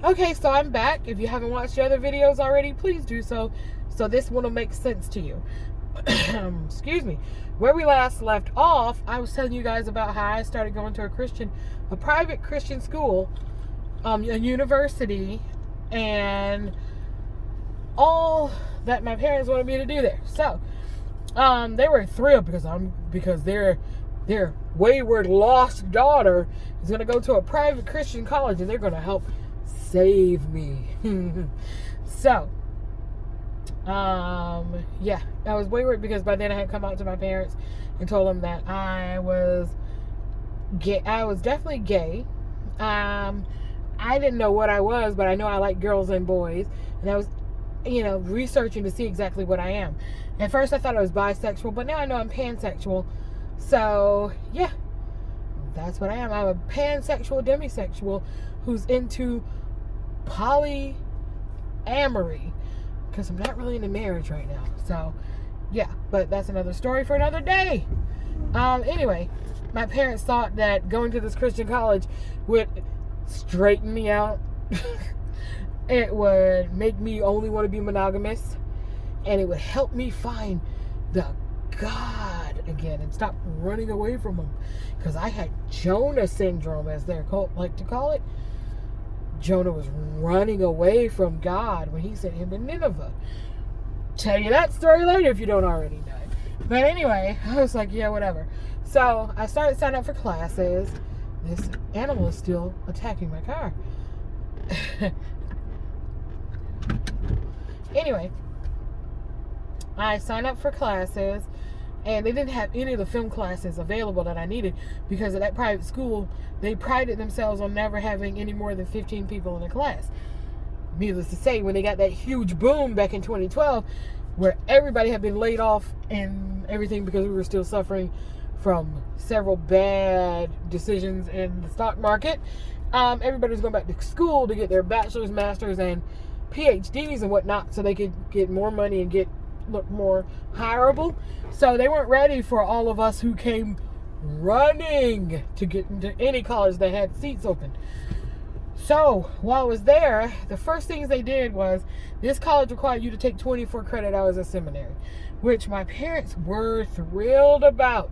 Okay, so I'm back. If you haven't watched the other videos already, please do so this one will make sense to you. Excuse me. Where we last left off, I was telling you guys about how I started going to a private Christian school, a university, and all that my parents wanted me to do there. So, they were thrilled because their wayward lost daughter is going to go to a private Christian college, and they're going to help save me. So, yeah, I was wayward because by then I had come out to my parents and told them that I was gay. I was definitely gay. I didn't know what I was, but I know I like girls and boys, and I was, researching to see exactly what I am. At first I thought I was bisexual, but now I know I'm pansexual. So, yeah, that's what I am. I'm a pansexual demisexual who's into polyamory, because I'm not really into marriage right now. So, yeah, but that's another story for another day. Anyway, my parents thought that going to this Christian college would straighten me out. It would make me only want to be monogamous, and it would help me find the God again and stop running away from him, because I had Jonah syndrome, as they're like to call it. Jonah was running away from God when he sent him to Nineveh. Tell you that story later if you don't already know. But anyway, I was like, yeah, whatever. So I started signing up for classes. This animal is still attacking my car. Anyway, I signed up for classes, and they didn't have any of the film classes available that I needed, because at that private school, they prided themselves on never having any more than 15 people in a class. Needless to say, when they got that huge boom back in 2012, where everybody had been laid off and everything because we were still suffering from several bad decisions in the stock market, everybody was going back to school to get their bachelor's, master's, and PhDs and whatnot, so they could get more money and look more hireable. So they weren't ready for all of us who came running to get into any college that had seats open. So while I was there, the first things they did was, this college required you to take 24 credit hours of seminary, which my parents were thrilled about,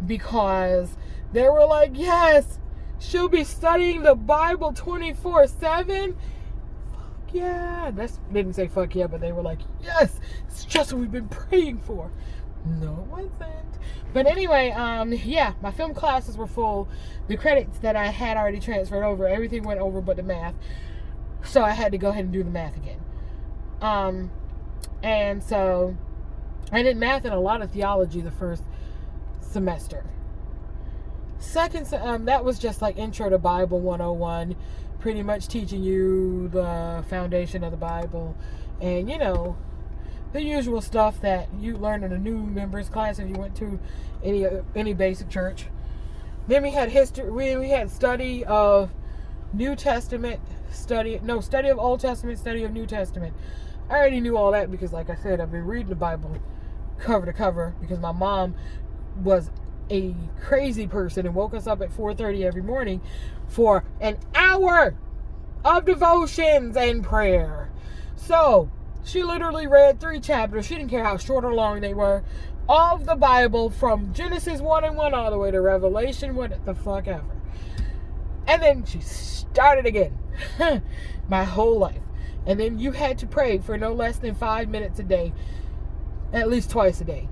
because they were like, yes, she'll be studying the Bible 24/7. Yeah, they didn't say fuck yeah, but they were like, yes, it's just what we've been praying for. No, it wasn't. But anyway, yeah, my film classes were full. The credits that I had already transferred over, everything went over but the math. So I had to go ahead and do the math again. And so I did math and a lot of theology the first semester. Second, that was just like Intro to Bible 101. Pretty much teaching you the foundation of the Bible, and the usual stuff that you learn in a new members class if you went to any basic church. Then we had history. We had study of New Testament, study of Old Testament, study of New Testament. I already knew all that because, like I said, I've been reading the Bible cover to cover, because my mom was a crazy person and woke us up at 4:30 every morning for an hour of devotions and prayer. So she literally read 3 chapters, she didn't care how short or long they were, of the Bible from Genesis 1:1 all the way to Revelation, what the fuck ever. And then she started again. My whole life. And then you had to pray for no less than 5 minutes a day, at least twice a day,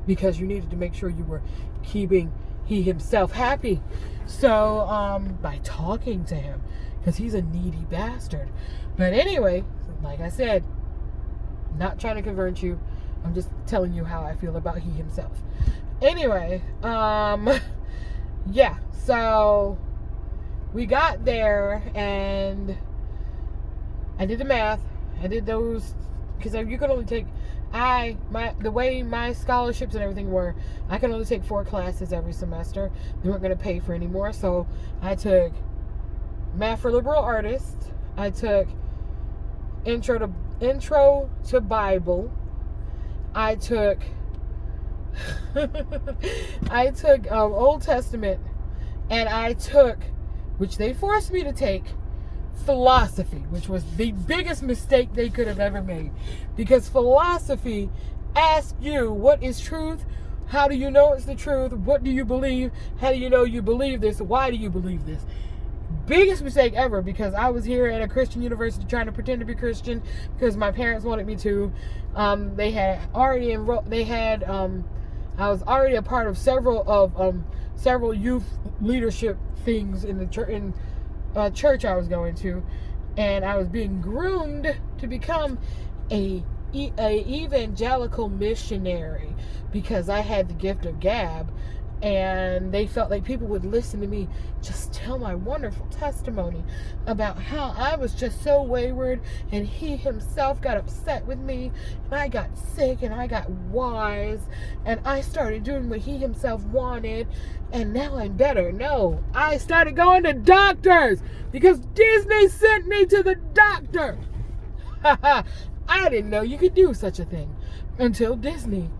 because you needed to make sure you were keeping he himself happy. So, by talking to him, because he's a needy bastard. But anyway, like I said, not trying to convert you. I'm just telling you how I feel about he himself. Anyway, yeah, so we got there, and I did the math. I did those, because you could only take, the way my scholarships and everything were, I could only take 4 classes every semester. They weren't going to pay for any more, so I took Math for Liberal Artists. I took Intro to Bible. I took Old Testament, and I took, which they forced me to take, philosophy, which was the biggest mistake they could have ever made. Because philosophy asks you, what is truth? How do you know it's the truth? What do you believe? How do you know you believe this? Why do you believe this? Biggest mistake ever, because I was here at a Christian university trying to pretend to be Christian because my parents wanted me to. They had already enrolled. I was already a part of several youth leadership things in the church I was going to, and I was being groomed to become a evangelical missionary because I had the gift of gab, and they felt like people would listen to me just tell my wonderful testimony about how I was just so wayward, and he himself got upset with me, and I got sick, and I got wise, and I started doing what he himself wanted, and now I'm better. No, I started going to doctors because Disney sent me to the doctor. I didn't know you could do such a thing until Disney.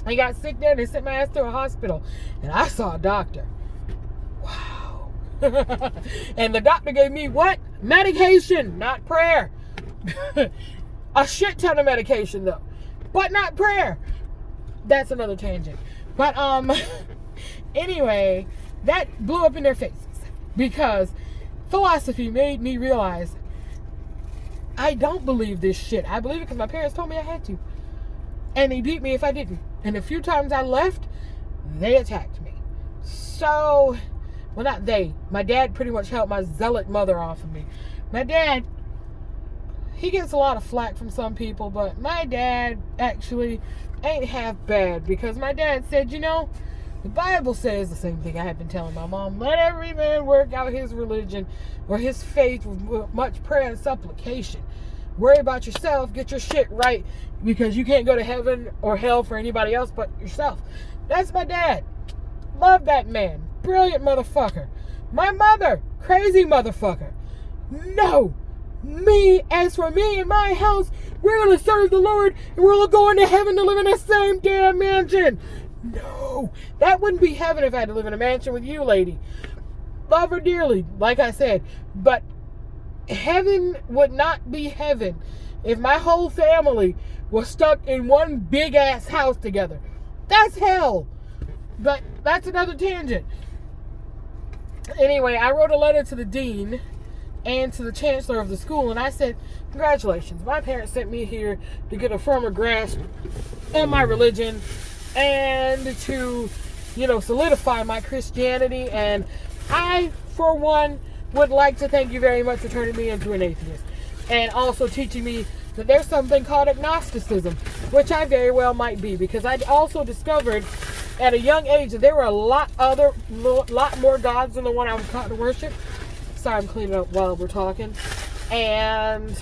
I got sick there and they sent my ass to a hospital, and I saw a doctor. Wow. And the doctor gave me what? Medication, not prayer. A shit ton of medication though, but not prayer. That's another tangent. But anyway, that blew up in their faces because philosophy made me realize I don't believe this shit. I believe it because my parents told me I had to. And they beat me if I didn't. And a few times I left, they attacked me. So, well, not they. My dad pretty much helped my zealot mother off of me. My dad, he gets a lot of flack from some people, but my dad actually ain't half bad, because my dad said, you know, the Bible says the same thing I had been telling my mom. Let every man work out his religion or his faith with much prayer and supplication. Worry about yourself. Get your shit right, because you can't go to heaven or hell for anybody else but yourself. That's my dad. Love that man. Brilliant motherfucker. My mother, crazy motherfucker. No. Me, as for me and my house, we're going to serve the Lord, and we're all going to heaven to live in the same damn mansion. No. That wouldn't be heaven if I had to live in a mansion with you, lady. Love her dearly, like I said. But heaven would not be heaven if my whole family was stuck in one big ass house together. That's hell. But that's another tangent. Anyway, I wrote a letter to the dean and to the chancellor of the school, and I said, congratulations, my parents sent me here to get a firmer grasp on my religion and to, solidify my Christianity, and I, for one, would like to thank you very much for turning me into an atheist, and also teaching me that there's something called agnosticism, which I very well might be, because I also discovered at a young age that there were a lot more gods than the one I was taught to worship. Sorry, I'm cleaning up while we're talking. And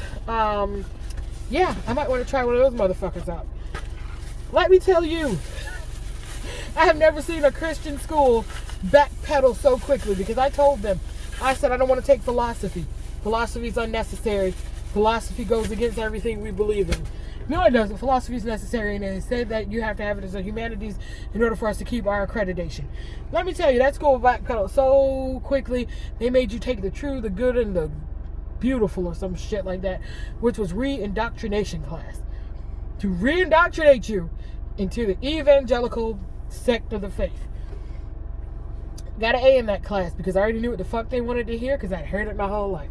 yeah, I might want to try one of those motherfuckers out. Let me tell you, I have never seen a Christian school backpedal so quickly, because I told them, I said, I don't want to take philosophy. Philosophy is unnecessary. Philosophy goes against everything we believe in. No, it doesn't. Philosophy is necessary, and they said that you have to have it as a humanities in order for us to keep our accreditation. Let me tell you, that school backpedaled so quickly, they made you take the true, the good, and the beautiful, or some shit like that, which was re-indoctrination class. To re-indoctrinate you into the evangelical sect of the faith. Got an A in that class because I already knew what the fuck they wanted to hear, because I'd heard it my whole life.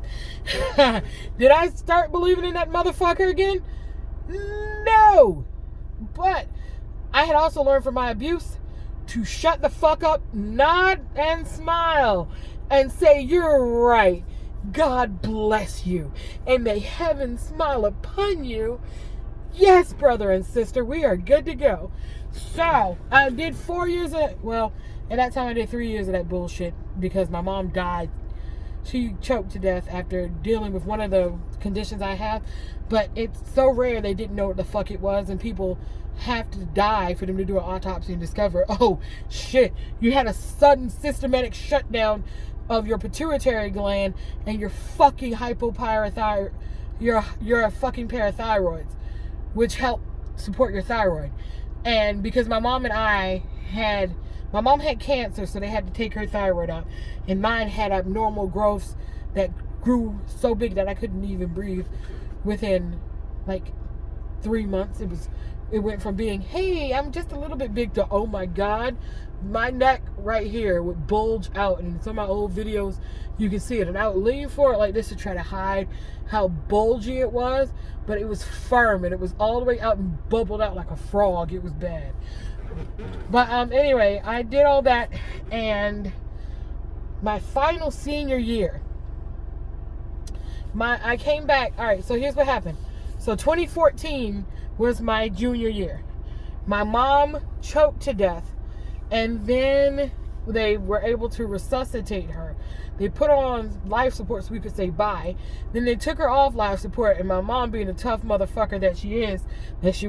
Did I start believing in that motherfucker again? No! But I had also learned from my abuse to shut the fuck up, nod and smile, and say, you're right. God bless you. And may heaven smile upon you. Yes, brother and sister, we are good to go. So, I did 4 years of, at that time I did 3 years of that bullshit, because my mom died. She choked to death after dealing with one of the conditions I have. But it's so rare they didn't know what the fuck it was, and people have to die for them to do an autopsy and discover, oh shit, you had a sudden systematic shutdown of your pituitary gland and your fucking hypoparathyroid, your fucking parathyroids, which help support your thyroid. And because my mom had cancer, so they had to take her thyroid out, and mine had abnormal growths that grew so big that I couldn't even breathe within like 3 months. It went from being, hey, I'm just a little bit big, to, oh my God, my neck right here would bulge out. And in some of my old videos, you can see it. And I would lean forward like this to try to hide how bulgy it was. But it was firm, and it was all the way out and bubbled out like a frog. It was bad. But anyway, I did all that. And my final senior year, I came back. All right, so here's what happened. So 2014 was my junior year. My mom choked to death, and then they were able to resuscitate her. They put her on life support so we could say bye. Then they took her off life support, and my mom, being a tough motherfucker that she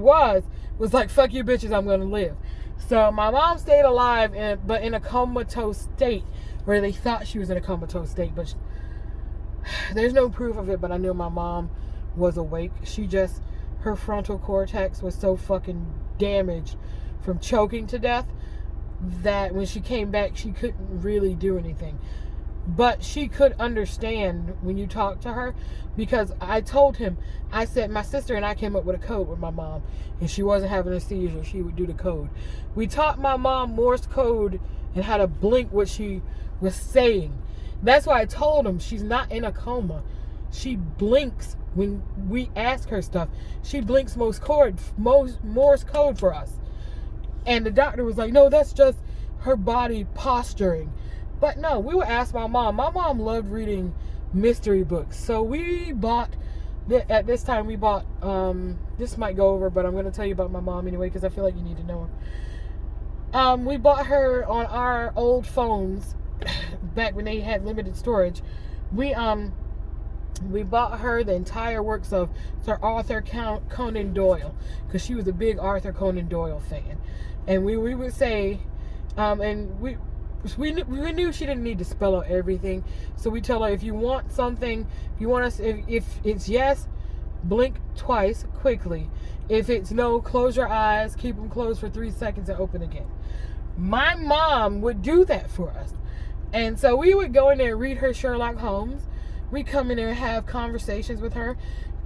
was like, fuck you bitches, I'm gonna live. So my mom stayed alive, but in a comatose state, where they thought she was in a comatose state, but there's no proof of it. But I knew my mom was awake. Her frontal cortex was so fucking damaged from choking to death that when she came back, she couldn't really do anything. But she could understand when you talk to her, because I told him, I said, my sister and I came up with a code with my mom, and she wasn't having a seizure, she would do the code. We taught my mom Morse code and how to blink what she was saying. That's why I told him she's not in a coma. She blinks when we ask her stuff. She blinks Morse code for us. And the doctor was like, no, that's just her body posturing. But no, we would ask my mom. My mom loved reading mystery books. So we bought, at this time we bought, this might go over, but I'm going to tell you about my mom anyway, because I feel like you need to know her. We bought her on our old phones, back when they had limited storage. We bought her the entire works of Sir Arthur Conan Doyle, because she was a big Arthur Conan Doyle fan. And we would say, and we knew she didn't need to spell out everything. So we tell her, if you want something, if it's yes, blink twice quickly. If it's no, close your eyes, keep them closed for 3 seconds and open again. My mom would do that for us. And so we would go in there and read her Sherlock Holmes. We'd come in there and have conversations with her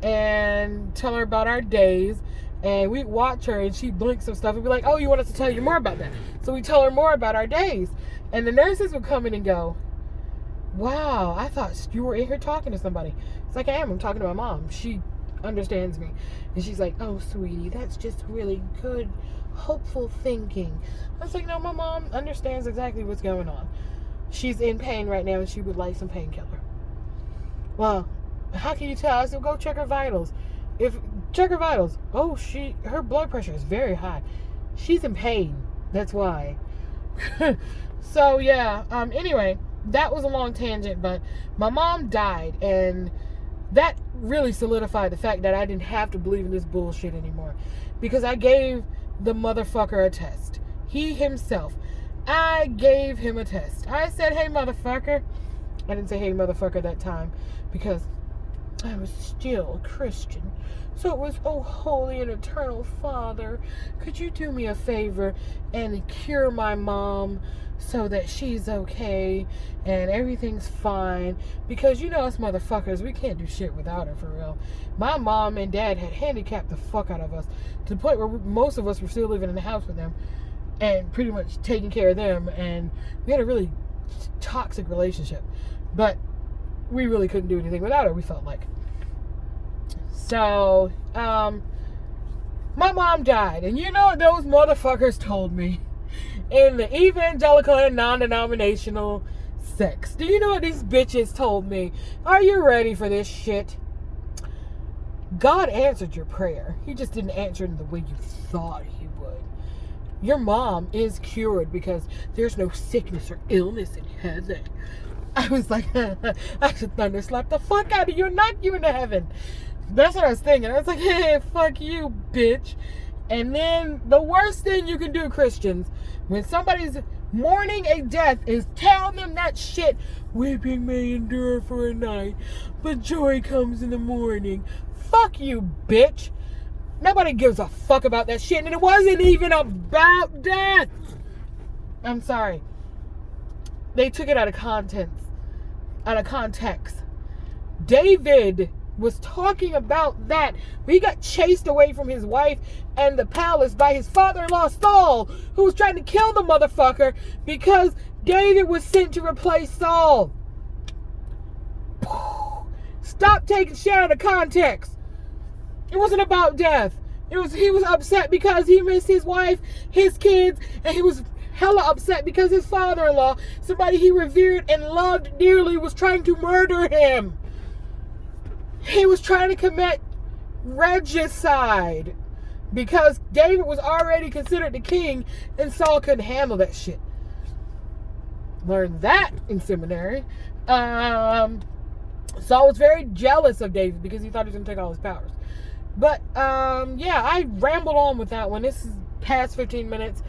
and tell her about our days. And we'd watch her, and she'd blink some stuff and be like, oh, you want us to tell you more about that? So we tell her more about our days. And the nurses would come in and go, wow, I thought you were in here talking to somebody. It's like, I am. I'm talking to my mom. She understands me. And she's like, oh, sweetie, that's just really good, hopeful thinking. I was like, no, my mom understands exactly what's going on. She's in pain right now, and she would like some painkiller. Well, how can you tell? I said, go check her vitals. Check her vitals. Oh, her blood pressure is very high. She's in pain. That's why. So, yeah. Anyway, that was a long tangent, but my mom died, and that really solidified the fact that I didn't have to believe in this bullshit anymore, because I gave the motherfucker a test. He himself. I gave him a test. I said, hey, motherfucker. I didn't say, hey, motherfucker, that time, because I was still a Christian. So it was, oh, holy and eternal Father, could you do me a favor and cure my mom so that she's okay and everything's fine? Because you know us motherfuckers, we can't do shit without her, for real. My mom and dad had handicapped the fuck out of us to the point where most of us were still living in the house with them and pretty much taking care of them. And we had a really toxic relationship. But we really couldn't do anything without her, we felt like. So, my mom died. And you know what those motherfuckers told me in the evangelical and non-denominational sects? Do you know what these bitches told me? Are you ready for this shit? God answered your prayer. He just didn't answer it in the way you thought he would. Your mom is cured because there's no sickness or illness in heaven. I was like, I should thunder slap the fuck out of you and knock you into heaven. That's what I was thinking. I was like, hey, fuck you, bitch. And then the worst thing you can do, Christians, when somebody's mourning a death, is tell them that shit. Weeping may endure for a night, but joy comes in the morning. Fuck you, bitch. Nobody gives a fuck about that shit, and it wasn't even about death. I'm sorry. They took it out of context. David was talking about that. He got chased away from his wife and the palace by his father-in-law Saul, who was trying to kill the motherfucker because David was sent to replace Saul. Stop taking shit out of context. It wasn't about death. He was upset because he missed his wife, his kids, and he was hella upset because his father-in-law, somebody he revered and loved dearly, was trying to murder him. He was trying to commit regicide because David was already considered the king and Saul couldn't handle that shit. Learned that in seminary. Saul was very jealous of David because he thought he was going to take all his powers. But, yeah, I rambled on with that one. This is past 15 minutes.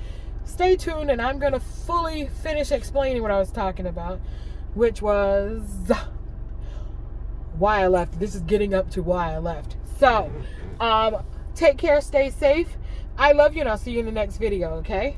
Stay tuned, and I'm going to fully finish explaining what I was talking about, which was why I left. This is getting up to why I left. So, take care, stay safe. I love you, and I'll see you in the next video, okay?